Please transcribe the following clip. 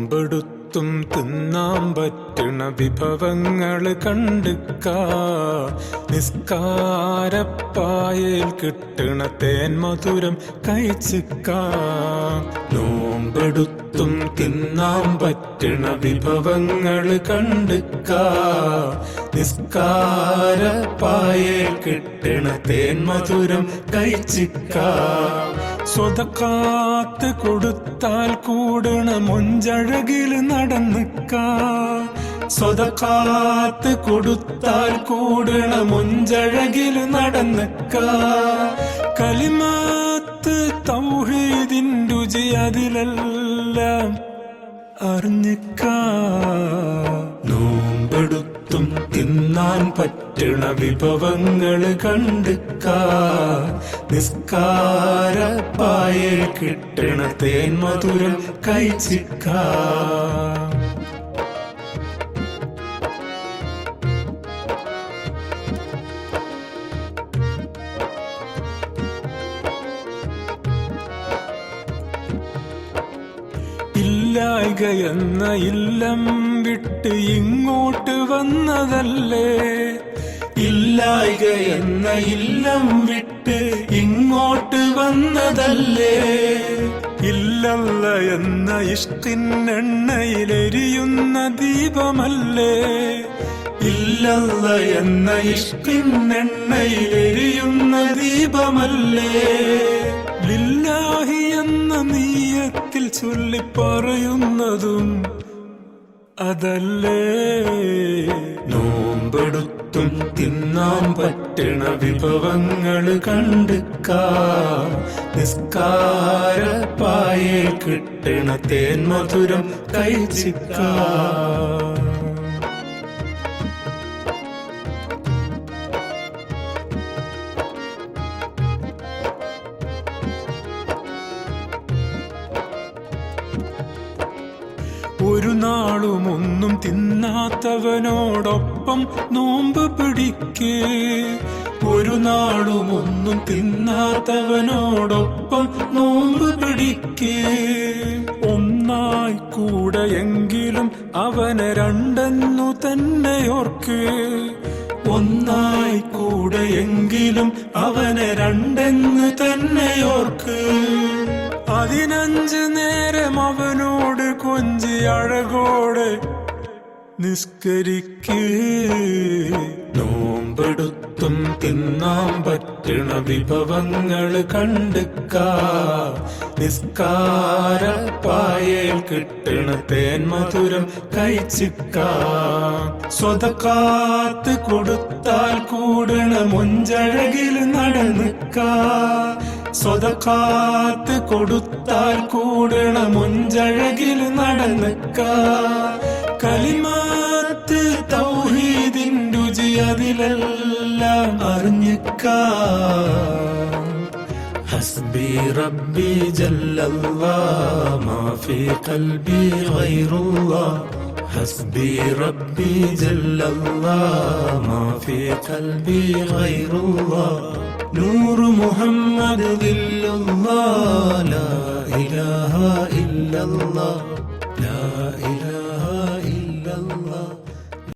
നോമ്പെടുത്തും തിന്നാൻ പറ്റണ വിഭവങ്ങള് കണ്ടുക്ക. നിസ്കാരപ്പായയിൽ കിട്ടണ തേൻ മധുരം കഴിച്ചിക്ക. നോമ്പെടുത്തും തിന്നാൻ പറ്റണ വിഭവങ്ങള് കണ്ടുക്ക. നിസ്കാരപ്പായയിൽ കിട്ടണ തേൻ മധുരം കഴിച്ചിക്ക. സ്വതക്കാത്ത് കൊടുത്താൽ കൂടണ മൊഞ്ചഴകില് നടന്നിക്ക. സ്വതക്കാത്ത് കൊടുത്താൽ കൂടണ മൊഞ്ചഴകില് നടന്നിക്ക. കലിമാത്ത് തൗഹീദിൻ രുചി അതിലെല്ലാം അറിഞ്ഞിക്ക. നോമ്പെടുത്തും തിന്നാൻ പറ്റണ വിഭവങ്ങള് കണ്ടുക്ക. നിസ്കാരപ്പായയിൽ കിട്ടണ തേൻ മധുരം കഴിച്ചിക്ക. ഇല്ലായ്ക എന്ന ഇല്ലം വിട്ട് ഇങ്ങോട്ട് വന്നതല്ലേ. ഇല്ലായ്ക എന്ന ഇല്ലം വിട്ട് ഇങ്ങോട്ട് വന്നതല്ലേ. ഇല്ലല്ല എന്ന ഇഷ്കിന്നെണ്ണയിലെരിയുന്ന ദീപമല്ലേ. ഇല്ലല്ല എന്ന ഇഷ്കിന്നെണ്ണയിലെരിയുന്ന ദീപമല്ലേ. ലില്ലാഹി എന്ന നീയത്തിൽ ചൊല്ലി പറയുന്നതും അതല്ലേ. നോമ്പെടുത്തും തിന്നാൻ പറ്റണ വിഭവങ്ങള് കണ്ടുക്ക. നിസ്കാരപ്പായയിൽ കിട്ടണ തേൻ മധുരം കഴിച്ചിക്ക. ഒരു നാളും ഒന്നും തിന്നാത്തവനോടൊപ്പം നോമ്പ് പിടിക്കേ. ഒരു നാളും ഒന്നും തിന്നാത്തവനോടൊപ്പം നോമ്പ് പിടിക്കേ. ഒന്നായി കൂടെയെങ്കിലും അവനെ രണ്ടെന്നു തന്നെ ഓർക്ക്. ഒന്നായി കൂടെയെങ്കിലും അവനെ രണ്ടെന്ന് തന്നെ ഓർക്ക്. 15 നേരം അവനോട് കൊഞ്ചി അഴകോടെ നിസ്കരിക്കേ. നോമ്പെടുത്തും തിന്നാൻ പറ്റണ വിഭവങ്ങള് കണ്ടുക്ക. നിസ്കാരപ്പായയിൽ കിട്ടണ തേൻ മധുരം കഴിച്ചിക്ക. സ്വതക്കാത്ത് കൊടുത്താൽ കൂടണ മൊഞ്ചഴകില് നടന്നിക്ക. സ്വതക്കാത്ത് കൊടുത്താൽ കൂടണ മൊഞ്ചഴകില് നടന്നിക്ക. കലിമാത്ത് തൗഹീദിൻ രുചി അതിലെല്ലാം അറിഞ്ഞിക്ക. ഹസ്ബി റബ്ബി ജല്ലല്ലാഹ് മാ ഫീ ഖൽബി ഗൈറുല്ലാഹ്. ഹസ്ബി റബ്ബി ജല്ലല്ലാഹ് മാ ഫീ ഖൽബി ഗൈറുല്ലാഹ്. നൂർ മുഹമ്മദ് ദില്ലുല്ലാഹ് ലാ ഇലാഹ ഇല്ലല്ലാഹ് ലാ ഇലാഹ